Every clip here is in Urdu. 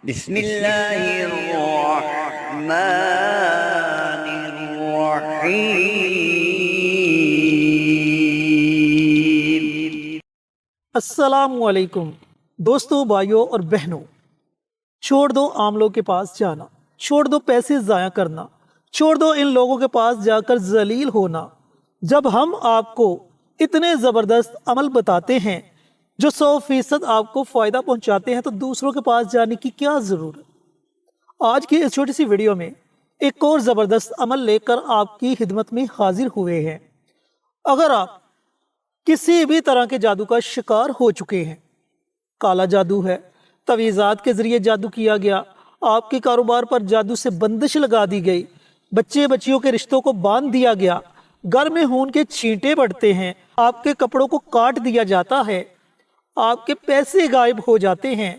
بسم اللہ الرحمن الرحیم۔ السلام علیکم دوستوں، بھائیوں اور بہنوں۔ چھوڑ دو عاملوں کے پاس جانا، چھوڑ دو پیسے ضائع کرنا، چھوڑ دو ان لوگوں کے پاس جا کر ذلیل ہونا۔ جب ہم آپ کو اتنے زبردست عمل بتاتے ہیں جو 100% آپ کو فائدہ پہنچاتے ہیں تو دوسروں کے پاس جانے کی کیا ضرورت؟ آج کی اس چھوٹی سی ویڈیو میں ایک اور زبردست عمل لے کر آپ کی خدمت میں حاضر ہوئے ہیں۔ اگر آپ کسی بھی طرح کے جادو کا شکار ہو چکے ہیں، کالا جادو ہے، تعویذات کے ذریعے جادو کیا گیا، آپ کے کاروبار پر جادو سے بندش لگا دی گئی، بچے بچیوں کے رشتوں کو باندھ دیا گیا، گھر میں خون کے چھینٹے پڑتے ہیں، آپ کے کپڑوں کو کاٹ دیا جاتا ہے، آپ کے پیسے غائب ہو جاتے ہیں،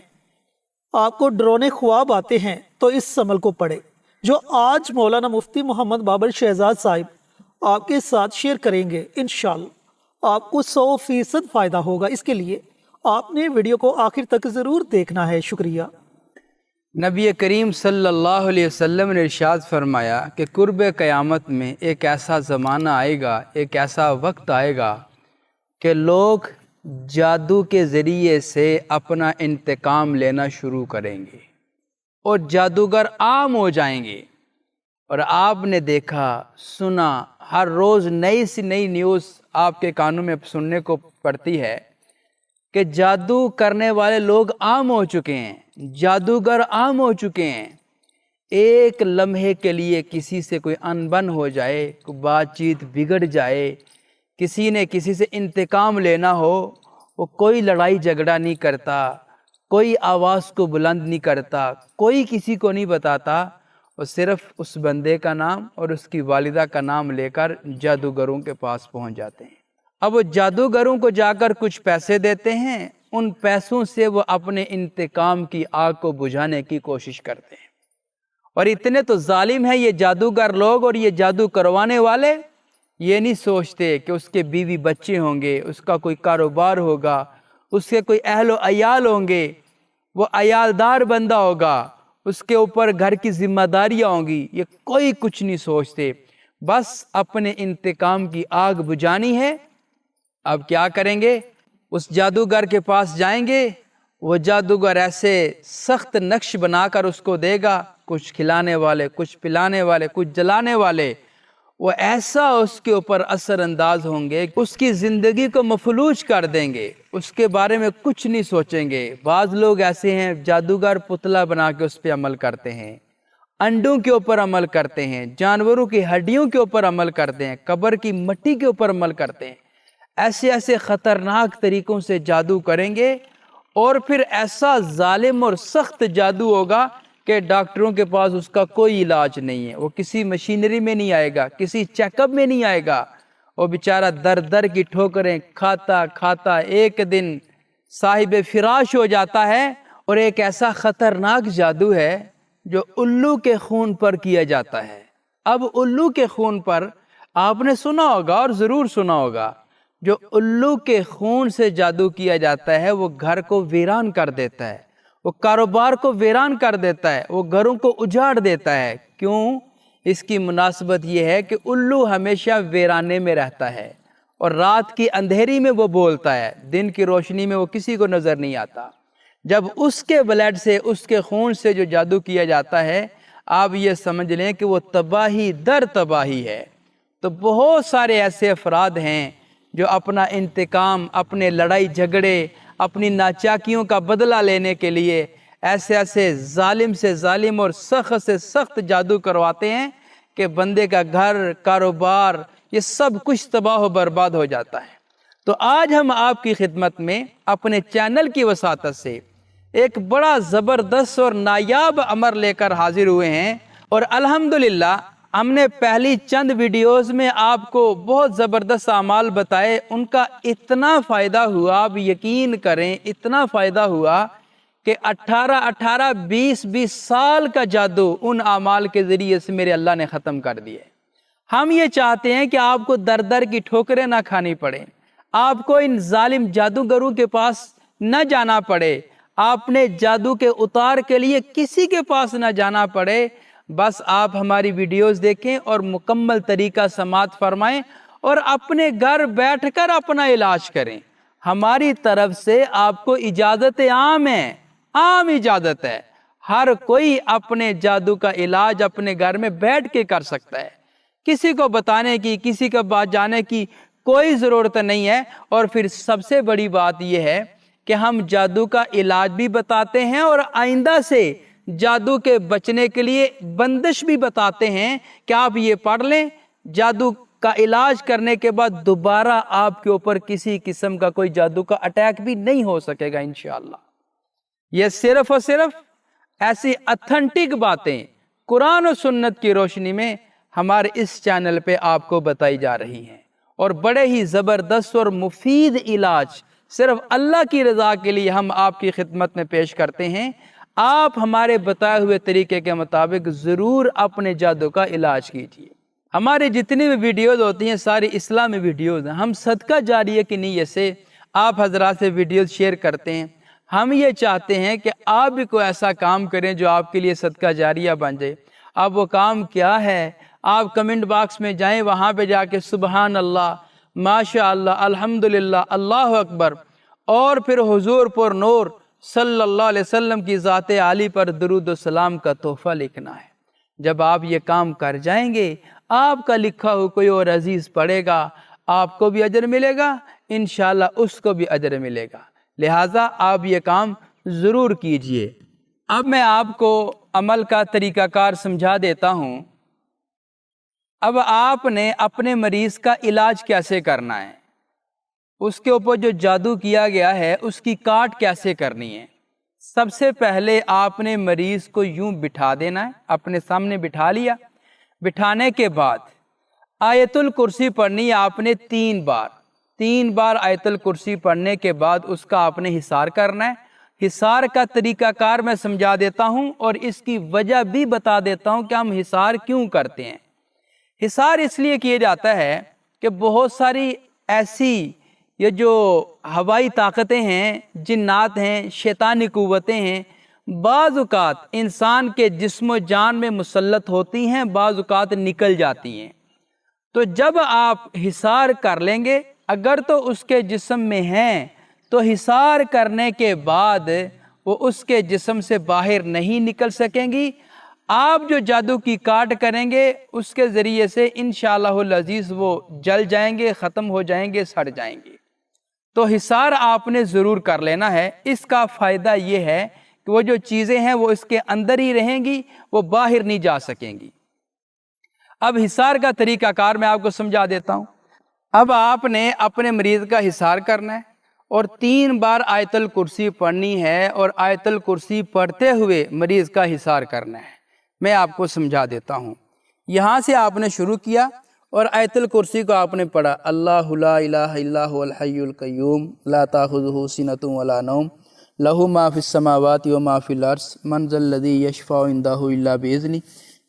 آپ کو ڈرونے خواب آتے ہیں، تو اس عمل کو پڑھیں جو آج مولانا مفتی محمد بابر شہزاد صاحب آپ کے ساتھ شیئر کریں گے۔ انشاءاللہ آپ کو 100% فائدہ ہوگا۔ اس کے لیے آپ نے ویڈیو کو آخر تک ضرور دیکھنا ہے۔ شکریہ۔ نبی کریم صلی اللہ علیہ وسلم نے ارشاد فرمایا کہ قرب قیامت میں ایک ایسا زمانہ آئے گا، ایک ایسا وقت آئے گا کہ لوگ جادو کے ذریعے سے اپنا انتقام لینا شروع کریں گے اور جادوگر عام ہو جائیں گے۔ اور آپ نے دیکھا، سنا، ہر روز نئی سی نئی نیوز آپ کے کانوں میں سننے کو پڑتی ہے کہ جادو کرنے والے لوگ عام ہو چکے ہیں، جادوگر عام ہو چکے ہیں۔ ایک لمحے کے لیے کسی سے کوئی انبن ہو جائے، کوئی بات چیت بگڑ جائے، کسی نے کسی سے انتقام لینا ہو، وہ کوئی لڑائی جھگڑا نہیں کرتا، کوئی آواز کو بلند نہیں کرتا، کوئی کسی کو نہیں بتاتا، وہ صرف اس بندے کا نام اور اس کی والدہ کا نام لے کر جادوگروں کے پاس پہنچ جاتے ہیں۔ اب وہ جادوگروں کو جا کر کچھ پیسے دیتے ہیں، ان پیسوں سے وہ اپنے انتقام کی آگ کو بجھانے کی کوشش کرتے ہیں۔ اور اتنے تو ظالم ہیں یہ جادوگر لوگ اور یہ جادو کروانے والے، یہ نہیں سوچتے کہ اس کے بیوی بچے ہوں گے، اس کا کوئی کاروبار ہوگا، اس کے کوئی اہل و عیال ہوں گے، وہ عیالدار بندہ ہوگا، اس کے اوپر گھر کی ذمہ داریاں ہوں گی، یہ کوئی کچھ نہیں سوچتے، بس اپنے انتقام کی آگ بجھانی ہے۔ اب کیا کریں گے؟ اس جادوگر کے پاس جائیں گے، وہ جادوگر ایسے سخت نقش بنا کر اس کو دے گا، کچھ کھلانے والے، کچھ پلانے والے، کچھ جلانے والے، وہ ایسا اس کے اوپر اثر انداز ہوں گے، اس کی زندگی کو مفلوج کر دیں گے، اس کے بارے میں کچھ نہیں سوچیں گے۔ بعض لوگ ایسے ہیں جادوگر پتلا بنا کے اس پہ عمل کرتے ہیں، انڈوں کے اوپر عمل کرتے ہیں، جانوروں کی ہڈیوں کے اوپر عمل کرتے ہیں، قبر کی مٹی کے اوپر عمل کرتے ہیں، ایسے ایسے خطرناک طریقوں سے جادو کریں گے، اور پھر ایسا ظالم اور سخت جادو ہوگا کہ ڈاکٹروں کے پاس اس کا کوئی علاج نہیں ہے، وہ کسی مشینری میں نہیں آئے گا، کسی چیک اپ میں نہیں آئے گا، وہ بیچارہ در در کی ٹھوکریں کھاتا کھاتا ایک دن صاحب فراش ہو جاتا ہے۔ اور ایک ایسا خطرناک جادو ہے جو الو کے خون پر کیا جاتا ہے۔ اب الو کے خون پر آپ نے سنا ہوگا اور ضرور سنا ہوگا، جو الو کے خون سے جادو کیا جاتا ہے وہ گھر کو ویران کر دیتا ہے، وہ کاروبار کو ویران کر دیتا ہے، وہ گھروں کو اجاڑ دیتا ہے۔ کیوں؟ اس کی مناسبت یہ ہے کہ الو ہمیشہ ویرانے میں رہتا ہے اور رات کی اندھیری میں وہ بولتا ہے، دن کی روشنی میں وہ کسی کو نظر نہیں آتا۔ جب اس کے بلڈ سے، اس کے خون سے جو جادو کیا جاتا ہے، آپ یہ سمجھ لیں کہ وہ تباہی در تباہی ہے۔ تو بہت سارے ایسے افراد ہیں جو اپنا انتقام، اپنے لڑائی جھگڑے، اپنی ناچاکیوں کا بدلہ لینے کے لیے ایسے ایسے ظالم سے ظالم اور سخت سے سخت جادو کرواتے ہیں کہ بندے کا گھر، کاروبار، یہ سب کچھ تباہ و برباد ہو جاتا ہے۔ تو آج ہم آپ کی خدمت میں اپنے چینل کی وساطت سے ایک بڑا زبردست اور نایاب امر لے کر حاضر ہوئے ہیں، اور الحمدللہ ہم نے پہلی چند ویڈیوز میں آپ کو بہت زبردست اعمال بتائے، ان کا اتنا فائدہ ہوا، آپ یقین کریں اتنا فائدہ ہوا کہ 20 سال کا جادو ان اعمال کے ذریعے سے میرے اللہ نے ختم کر دیے۔ ہم یہ چاہتے ہیں کہ آپ کو در در کی ٹھوکریں نہ کھانی پڑیں، آپ کو ان ظالم جادوگروں کے پاس نہ جانا پڑے، آپ نے جادو کے اتار کے لیے کسی کے پاس نہ جانا پڑے، بس آپ ہماری ویڈیوز دیکھیں اور مکمل طریقہ سماعت فرمائیں اور اپنے گھر بیٹھ کر اپنا علاج کریں۔ ہماری طرف سے آپ کو اجازت عام ہے، عام اجازت ہے، ہر کوئی اپنے جادو کا علاج اپنے گھر میں بیٹھ کے کر سکتا ہے، کسی کو بتانے کی، کسی کا بات جانے کی کوئی ضرورت نہیں ہے۔ اور پھر سب سے بڑی بات یہ ہے کہ ہم جادو کا علاج بھی بتاتے ہیں اور آئندہ سے جادو کے بچنے کے لیے بندش بھی بتاتے ہیں کہ آپ یہ پڑھ لیں، جادو کا علاج کرنے کے بعد دوبارہ آپ کے اوپر کسی قسم کا کوئی جادو کا اٹیک بھی نہیں ہو سکے گا انشاءاللہ۔ یہ صرف اور صرف ایسی اتھینٹک باتیں قرآن و سنت کی روشنی میں ہمارے اس چینل پہ آپ کو بتائی جا رہی ہیں، اور بڑے ہی زبردست اور مفید علاج صرف اللہ کی رضا کے لیے ہم آپ کی خدمت میں پیش کرتے ہیں۔ آپ ہمارے بتائے ہوئے طریقے کے مطابق ضرور اپنے جادو کا علاج کیجیے۔ ہمارے جتنی بھی ویڈیوز ہوتی ہیں ساری اسلامی ویڈیوز ہیں، ہم صدقہ جاریہ کی نیت سے آپ حضرات سے ویڈیوز شیئر کرتے ہیں۔ ہم یہ چاہتے ہیں کہ آپ بھی کوئی ایسا کام کریں جو آپ کے لیے صدقہ جاریہ بن جائے۔ اب وہ کام کیا ہے؟ آپ کمنٹ باکس میں جائیں، وہاں پہ جا کے سبحان اللہ، ماشاء اللہ، الحمدللہ، اللہ اکبر، اور پھر حضور پر نور صلی اللہ علیہ وسلم کی ذات عالی پر درود و سلام کا تحفہ لکھنا ہے۔ جب آپ یہ کام کر جائیں گے، آپ کا لکھا ہو کوئی اور عزیز پڑھے گا، آپ کو بھی اجر ملے گا، انشاءاللہ اس کو بھی اجر ملے گا۔ لہٰذا آپ یہ کام ضرور کیجئے۔ اب میں آپ کو عمل کا طریقہ کار سمجھا دیتا ہوں۔ اب آپ نے اپنے مریض کا علاج کیسے کرنا ہے، اس کے اوپر جو جادو کیا گیا ہے اس کی کاٹ کیسے کرنی ہے۔ سب سے پہلے آپ نے مریض کو یوں بٹھا دینا ہے، اپنے سامنے بٹھا لیا۔ بٹھانے کے بعد آیت الکرسی پڑھنی ہے آپ نے 3 بار۔ 3 بار آیت الکرسی پڑھنے کے بعد اس کا آپ نے حصار کرنا ہے۔ حصار کا طریقہ کار میں سمجھا دیتا ہوں اور اس کی وجہ بھی بتا دیتا ہوں کہ ہم حصار کیوں کرتے ہیں۔ حصار اس لیے کیا جاتا ہے کہ بہت ساری ایسی یہ جو ہوائی طاقتیں ہیں، جنات ہیں، شیطانی قوتیں ہیں، بعض اوقات انسان کے جسم و جان میں مسلط ہوتی ہیں، بعض اوقات نکل جاتی ہیں۔ تو جب آپ حصار کر لیں گے، اگر تو اس کے جسم میں ہیں تو حصار کرنے کے بعد وہ اس کے جسم سے باہر نہیں نکل سکیں گی۔ آپ جو جادو کی کاٹ کریں گے اس کے ذریعے سے انشاءاللہ العزیز وہ جل جائیں گے، ختم ہو جائیں گے، سڑ جائیں گے۔ تو حصار آپ نے ضرور کر لینا ہے۔ اس کا فائدہ یہ ہے کہ وہ جو چیزیں ہیں وہ اس کے اندر ہی رہیں گی، وہ باہر نہیں جا سکیں گی۔ اب حصار کا طریقہ کار میں آپ کو سمجھا دیتا ہوں۔ اب آپ نے اپنے مریض کا حصار کرنا ہے اور 3 بار آیت الکرسی پڑھنی ہے، اور آیت الکرسی پڑھتے ہوئے مریض کا حصار کرنا ہے۔ میں آپ کو سمجھا دیتا ہوں۔ یہاں سے آپ نے شروع کیا اور آیت الکرسی کو آپ نے پڑھا، اللہ لا الہ الا هو الحی القیوم لا تاخذہ سنۃ ولا نوم لہ ما فی السماوات و ما فی الارض من ذا الذی یشفع عندہ الا باذنہ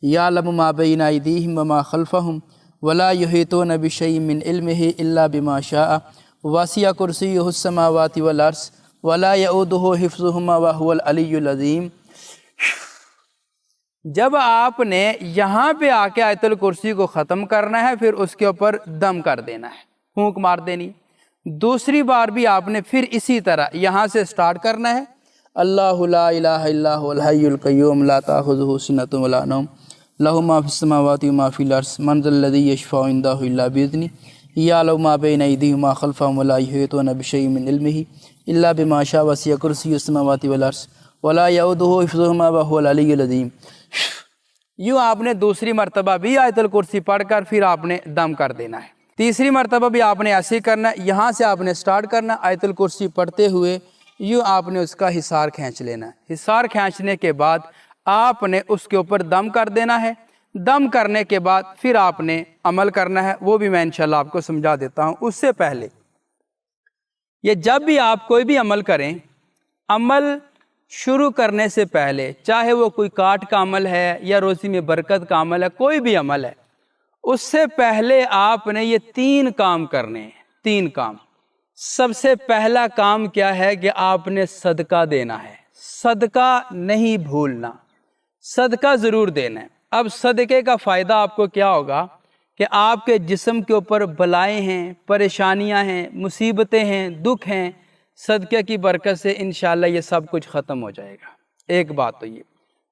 یعلم ما بین ایدیہم وما خلفہم ولا یحیطون بشیء من علمہ الا بما شاء وسع کرسیہ السماوات والارض ولا یؤودہ حفظہما وہو العلی العظیم۔ جب آپ نے یہاں پہ آ کے آیت الکرسی کو ختم کرنا ہے، پھر اس کے اوپر دم کر دینا ہے، پھونک مار دینی۔ دوسری بار بھی آپ نے پھر اسی طرح یہاں سے سٹارٹ کرنا ہے، اللہ لا الہ الا هو الحی القیوم لا تاخذہ سنۃ ولا نوم لہ ما فی السماوات وما فی الارض من ذا الذی یشفع عندہ الا باذنہ یعلم ما بین ایدیہم وما خلفہم ولا یحیطون بشیء من علمہ الا بما شاء وسع کرسیہ السماوات والارض ولا یؤودہ حفظہما وہو العلی العظیم۔ یوں آپ نے دوسری مرتبہ بھی آیت الکرسی پڑھ کر پھر آپ نے دم کر دینا ہے۔ تیسری مرتبہ بھی آپ نے ایسے ہی کرنا ہے، یہاں سے آپ نے سٹارٹ کرنا، آیت الکرسی پڑھتے ہوئے یوں آپ نے اس کا حصار کھینچ لینا ہے۔ حصار کھینچنے کے بعد آپ نے اس کے اوپر دم کر دینا ہے۔ دم کرنے کے بعد پھر آپ نے عمل کرنا ہے، وہ بھی میں انشاءاللہ آپ کو سمجھا دیتا ہوں۔ اس سے پہلے یہ جب بھی آپ کوئی بھی عمل کریں، عمل شروع کرنے سے پہلے، چاہے وہ کوئی کاٹ کا عمل ہے یا روزی میں برکت کا عمل ہے، کوئی بھی عمل ہے، اس سے پہلے آپ نے یہ 3 کام کرنے ہیں۔ 3 کام۔ سب سے پہلا کام کیا ہے کہ آپ نے صدقہ دینا ہے، صدقہ نہیں بھولنا، صدقہ ضرور دینا ہے۔ اب صدقے کا فائدہ آپ کو کیا ہوگا کہ آپ کے جسم کے اوپر بلائیں ہیں، پریشانیاں ہیں، مصیبتیں ہیں، دکھ ہیں، صدقے کی برکت سے انشاءاللہ یہ سب کچھ ختم ہو جائے گا۔ ایک بات تو یہ۔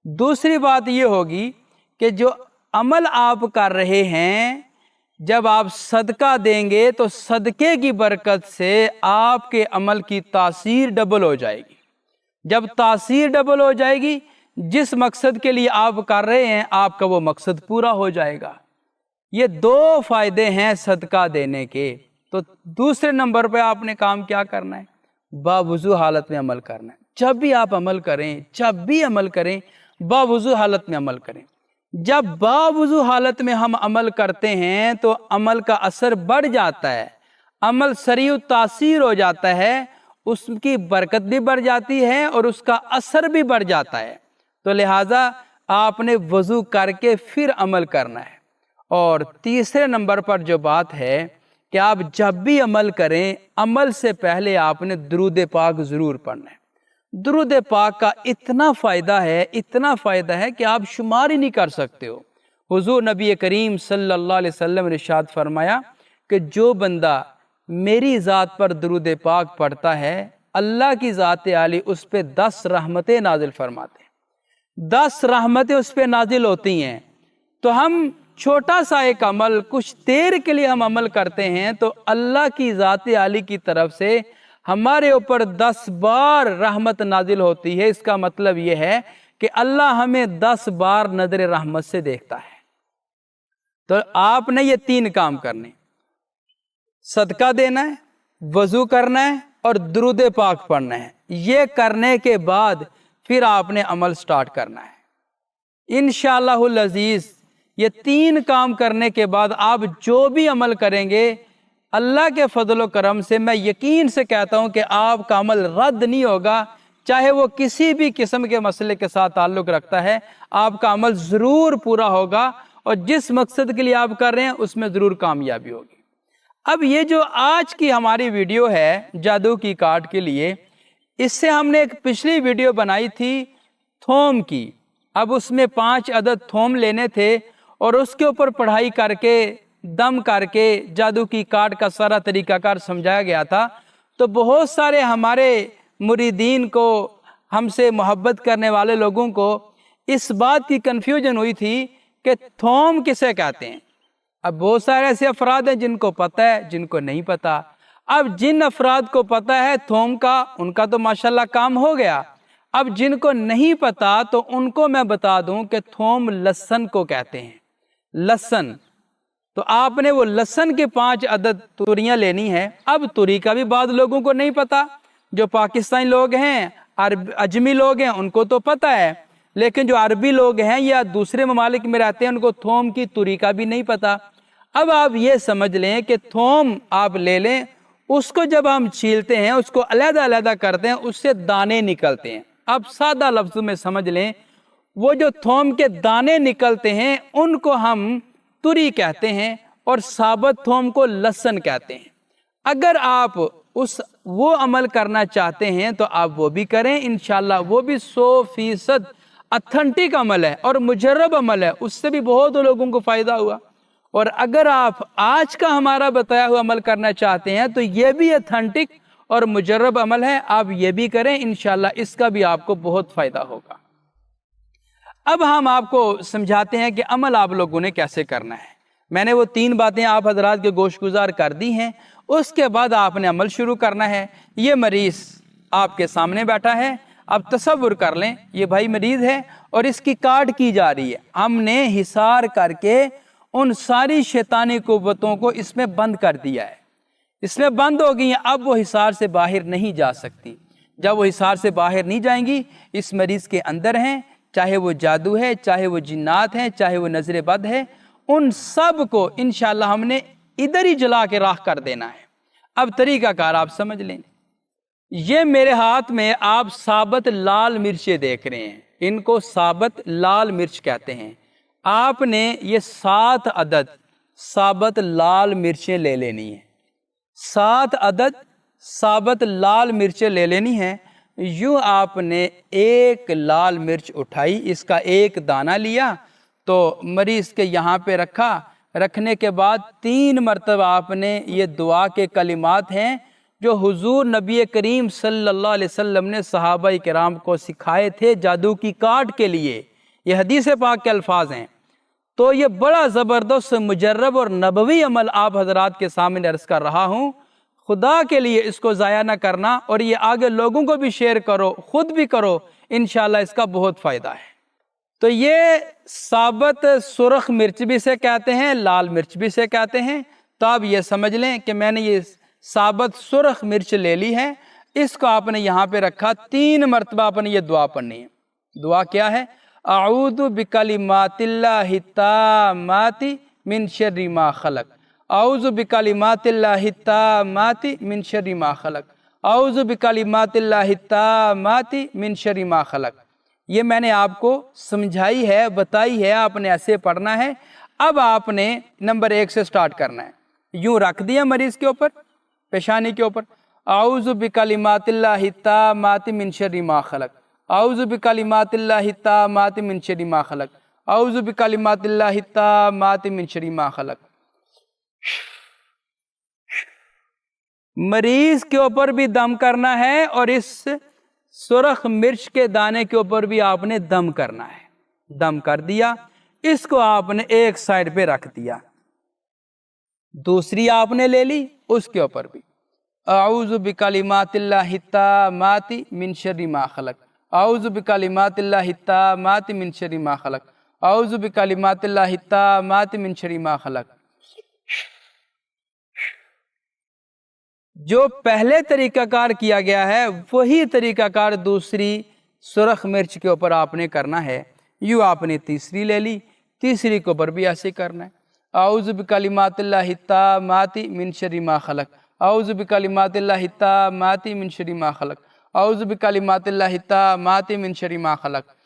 دوسری بات یہ ہوگی کہ جو عمل آپ کر رہے ہیں، جب آپ صدقہ دیں گے تو صدقے کی برکت سے آپ کے عمل کی تاثیر ڈبل ہو جائے گی۔ جب تاثیر ڈبل ہو جائے گی، جس مقصد کے لیے آپ کر رہے ہیں آپ کا وہ مقصد پورا ہو جائے گا۔ یہ دو فائدے ہیں صدقہ دینے کے۔ تو دوسرے نمبر پہ آپ نے کام کیا کرنا ہے؟ باوضو حالت میں عمل کرنا ہے۔ جب بھی آپ عمل کریں باوضو حالت میں عمل کریں۔ جب باوضو حالت میں ہم عمل کرتے ہیں تو عمل کا اثر بڑھ جاتا ہے، عمل سریع تاثیر ہو جاتا ہے، اس کی برکت بھی بڑھ جاتی ہے اور اس کا اثر بھی بڑھ جاتا ہے۔ تو لہٰذا آپ نے وضو کر کے پھر عمل کرنا ہے۔ اور تیسرے نمبر پر جو بات ہے کہ آپ جب بھی عمل کریں، عمل سے پہلے آپ نے درود پاک ضرور پڑھنا ہے۔ درود پاک کا اتنا فائدہ ہے کہ آپ شمار ہی نہیں کر سکتے ہو۔ حضور نبی کریم صلی اللہ علیہ وسلم نے ارشاد فرمایا کہ جو بندہ میری ذات پر درود پاک پڑھتا ہے، اللہ کی ذات عالی اس پہ 10 رحمتیں نازل فرماتے ہیں، 10 رحمتیں اس پہ نازل ہوتی ہیں۔ تو ہم چھوٹا سا ایک عمل، کچھ دیر کے لیے ہم عمل کرتے ہیں تو اللہ کی ذات عالی کی طرف سے ہمارے اوپر 10 بار رحمت نازل ہوتی ہے۔ اس کا مطلب یہ ہے کہ اللہ ہمیں 10 بار نظر رحمت سے دیکھتا ہے۔ تو آپ نے یہ 3 کام کرنے، صدقہ دینا ہے، وضو کرنا ہے اور درود پاک پڑھنا ہے۔ یہ کرنے کے بعد پھر آپ نے عمل سٹارٹ کرنا ہے انشاءاللہ العزیز۔ یہ 3 کام کرنے کے بعد آپ جو بھی عمل کریں گے، اللہ کے فضل و کرم سے میں یقین سے کہتا ہوں کہ آپ کا عمل رد نہیں ہوگا، چاہے وہ کسی بھی قسم کے مسئلے کے ساتھ تعلق رکھتا ہے، آپ کا عمل ضرور پورا ہوگا اور جس مقصد کے لیے آپ کر رہے ہیں اس میں ضرور کامیابی ہوگی۔ اب یہ جو آج کی ہماری ویڈیو ہے جادو کی کارڈ کے لیے، اس سے ہم نے ایک پچھلی ویڈیو بنائی تھی تھوم کی۔ اب اس میں 5 عدد تھوم لینے تھے اور اس کے اوپر پڑھائی کر کے، دم کر کے جادو کی کارڈ کا سارا طریقہ کار سمجھایا گیا تھا۔ تو بہت سارے ہمارے مریدین کو، ہم سے محبت کرنے والے لوگوں کو اس بات کی کنفیوژن ہوئی تھی کہ تھوم کسے کہتے ہیں۔ اب بہت سارے ایسے افراد ہیں جن کو پتہ ہے، جن کو نہیں پتا۔ اب جن افراد کو پتہ ہے تھوم کا، ان کا تو ماشاءاللہ کام ہو گیا۔ اب جن کو نہیں پتا تو ان کو میں بتا دوں کہ تھوم لہسن کو کہتے ہیں، لہسن۔ تو آپ نے وہ لہسن کے 5 عدد توریاں لینی ہے۔ اب توری کا بھی بعض لوگوں کو نہیں پتا، جو پاکستانی لوگ ہیں، اجمی لوگ ہیں، ان کو تو پتہ ہے، لیکن جو عربی لوگ ہیں یا دوسرے ممالک میں رہتے ہیں ان کو تھوم کی توری کا بھی نہیں پتا۔ اب آپ یہ سمجھ لیں کہ تھوم آپ لے لیں، اس کو جب ہم چھیلتے ہیں، اس کو علیحدہ علیحدہ کرتے ہیں، اس سے دانے نکلتے ہیں۔ اب سادہ لفظوں میں سمجھ لیں، وہ جو تھوم کے دانے نکلتے ہیں ان کو ہم توری کہتے ہیں اور ثابت تھوم کو لہسن کہتے ہیں۔ اگر آپ وہ عمل کرنا چاہتے ہیں تو آپ وہ بھی کریں انشاءاللہ، وہ بھی 100% اتھنٹک عمل ہے اور مجرب عمل ہے، اس سے بھی بہت لوگوں کو فائدہ ہوا۔ اور اگر آپ آج کا ہمارا بتایا ہوا عمل کرنا چاہتے ہیں تو یہ بھی اتھنٹک اور مجرب عمل ہے، آپ یہ بھی کریں انشاءاللہ، اس کا بھی آپ کو بہت فائدہ ہوگا۔ اب ہم آپ کو سمجھاتے ہیں کہ عمل آپ لوگوں نے کیسے کرنا ہے۔ میں نے وہ 3 باتیں آپ حضرات کے گوش گزار کر دی ہیں، اس کے بعد آپ نے عمل شروع کرنا ہے۔ یہ مریض آپ کے سامنے بیٹھا ہے، اب تصور کر لیں یہ بھائی مریض ہے اور اس کی کارڈ کی جا رہی ہے۔ ہم نے حصار کر کے ان ساری شیطانی قوتوں کو اس میں بند کر دیا ہے، اس میں بند ہو گئی ہیں، اب وہ حصار سے باہر نہیں جا سکتی۔ جب وہ حصار سے باہر نہیں جائیں گی، اس مریض کے اندر ہیں، چاہے وہ جادو ہے، چاہے وہ جنات ہیں، چاہے وہ نظر بد ہے، ان سب کو انشاءاللہ ہم نے ادھر ہی جلا کے راکھ کر دینا ہے۔ اب طریقہ کار آپ سمجھ لیں، یہ میرے ہاتھ میں آپ ثابت لال مرچیں دیکھ رہے ہیں، ان کو ثابت لال مرچ کہتے ہیں۔ آپ نے یہ 7 عدد ثابت لال مرچیں لے لینی ہیں، 7 عدد ثابت لال مرچیں لے لینی ہیں۔ یوں آپ نے ایک لال مرچ اٹھائی، اس کا ایک دانہ لیا تو مریض کے یہاں پہ رکھا، رکھنے کے بعد 3 مرتبہ آپ نے یہ دعا کے کلمات ہیں جو حضور نبی کریم صلی اللہ علیہ وسلم نے صحابہ کرام کو سکھائے تھے جادو کی کاٹ کے لیے، یہ حدیث پاک کے الفاظ ہیں۔ تو یہ بڑا زبردست مجرب اور نبوی عمل آپ حضرات کے سامنے عرض کر رہا ہوں، خدا کے لیے اس کو ضائع نہ کرنا، اور یہ آگے لوگوں کو بھی شیئر کرو، خود بھی کرو، انشاءاللہ اس کا بہت فائدہ ہے۔ تو یہ ثابت سرخ مرچ بھی سے کہتے ہیں، لال مرچ بھی سے کہتے ہیں۔ تو آپ یہ سمجھ لیں کہ میں نے یہ ثابت سرخ مرچ لے لی ہے، اس کو آپ نے یہاں پہ رکھا، 3 مرتبہ آپ نے یہ دعا پڑھنی ہے۔ دعا کیا ہے؟ اعوذ بکلمات اللہ التامات من شر ما خلق، اعوذ بکلمات اللہ التامات من شر ما خلق، اعوذ بکلمات اللہ التامات من شر ما خلق۔ یہ میں نے آپ کو سمجھائی ہے، بتائی ہے، آپ نے ایسے پڑھنا ہے۔ اب آپ نے نمبر 1 سے سٹارٹ کرنا ہے، یوں رکھ دیا مریض کے اوپر، پیشانی کے اوپر، اعوذ بکلمات اللہ التامات من شر ما خلق، اعوذ بکلمات اللہ التامات من شر ما خلق، اعوذ بکلمات اللہ التامات من شر ما خلق۔ مریض کے اوپر بھی دم کرنا ہے اور اس سرخ مرچ کے دانے کے اوپر بھی آپ نے دم کرنا ہے۔ دم کر دیا، اس کو آپ نے ایک سائڈ پہ رکھ دیا، دوسری آپ نے لے لی، اس کے اوپر بھی اعوذ بکلمات اللہ التامات من شر ما خلق، اعوذ بکلمات اللہ التامات من شر ما خلق، اعوذ بکلمات اللہ التامات من شر ما خلق۔ جو پہلے طریقہ کار کیا گیا ہے وہی طریقہ کار دوسری سرخ مرچ کے اوپر آپ نے کرنا ہے۔ یوں آپ نے تیسری لے لی، تیسری کے اوپر بھی ایسے کرنا ہے، اعوذ بکلمات اللہ التامات من شر ما خلق، اعوذ بکلمات اللہ التامات من شر ما خلق، اعوذ بکلمات اللہ التامات من شر ما خلق۔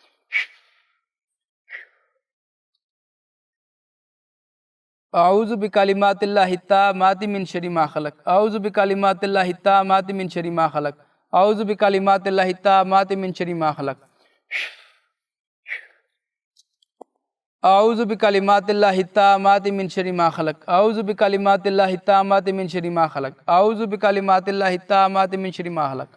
اعوذ بکلمات اللہ التامات من شر ما خلق، اعوذ بکلمات اللہ التامات من شر ما خلق، اعوذ بکلمات اللہ التامات من شر ما خلق، اعوذ بکلمات اللہ التامات من شر ما خلق، اعوذ بکلمات اللہ التامات من شر ما خلق، اعوذ بکلمات اللہ التامات من شر ما خلق۔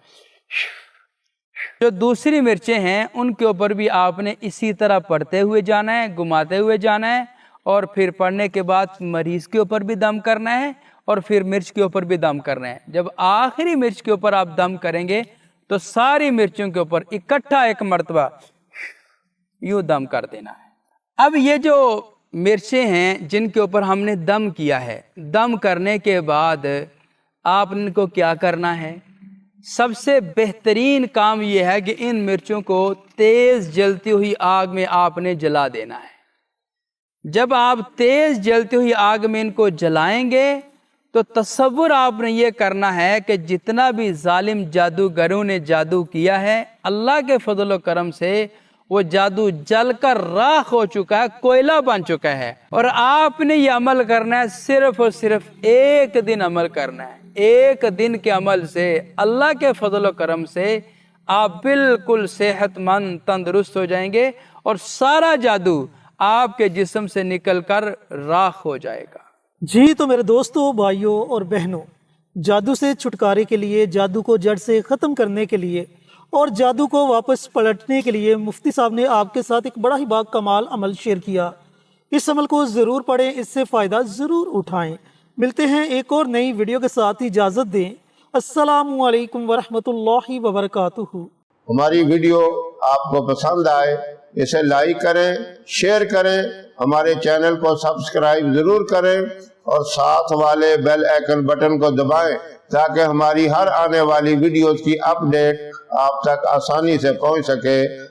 جو دوسری مرچیں ہیں ان کے اوپر بھی آپ نے اسی طرح پڑھتے ہوئے جانا ہے، گھماتے ہوئے جانا ہے، اور پھر پڑھنے کے بعد مریض کے اوپر بھی دم کرنا ہے اور پھر مرچ کے اوپر بھی دم کرنا ہے۔ جب آخری مرچ کے اوپر آپ دم کریں گے تو ساری مرچوں کے اوپر اکٹھا ایک مرتبہ یوں دم کر دینا ہے۔ اب یہ جو مرچیں ہیں جن کے اوپر ہم نے دم کیا ہے، دم کرنے کے بعد آپ ان کو کیا کرنا ہے؟ سب سے بہترین کام یہ ہے کہ ان مرچوں کو تیز جلتی ہوئی آگ میں آپ نے جلا دینا ہے۔ جب آپ تیز جلتی ہوئی آگ میں ان کو جلائیں گے تو تصور آپ نے یہ کرنا ہے کہ جتنا بھی ظالم جادوگروں نے جادو کیا ہے، اللہ کے فضل و کرم سے وہ جادو جل کر راکھ ہو چکا ہے، کوئلہ بن چکا ہے، اور آپ نے یہ عمل کرنا ہے، صرف اور صرف 1 دن عمل کرنا ہے۔ 1 دن کے عمل سے اللہ کے فضل و کرم سے آپ بالکل صحت مند تندرست ہو جائیں گے اور سارا جادو آپ کے جسم سے نکل کر راکھ ہو جائے گا۔ جی تو میرے دوستوں، بھائیوں اور بہنوں، جادو سے چھٹکارے کے لیے، جادو کو جڑ سے ختم کرنے کے لیے اور جادو کو واپس پلٹنے کے لیے مفتی صاحب نے آپ کے ساتھ ایک بڑا ہی با کمال عمل شیئر کیا۔ اس عمل کو ضرور پڑھیں، اس سے فائدہ ضرور اٹھائیں۔ ملتے ہیں ایک اور نئی ویڈیو کے ساتھ، اجازت دیں۔ السلام علیکم ورحمۃ اللہ وبرکاتہ۔ ہماری ویڈیو آپ کو پسند آئے اسے لائک کریں، شیئر کریں، ہمارے چینل کو سبسکرائب ضرور کریں اور ساتھ والے بیل آئیکن بٹن کو دبائیں تاکہ ہماری ہر آنے والی ویڈیوز کی اپڈیٹ آپ تک آسانی سے پہنچ سکے۔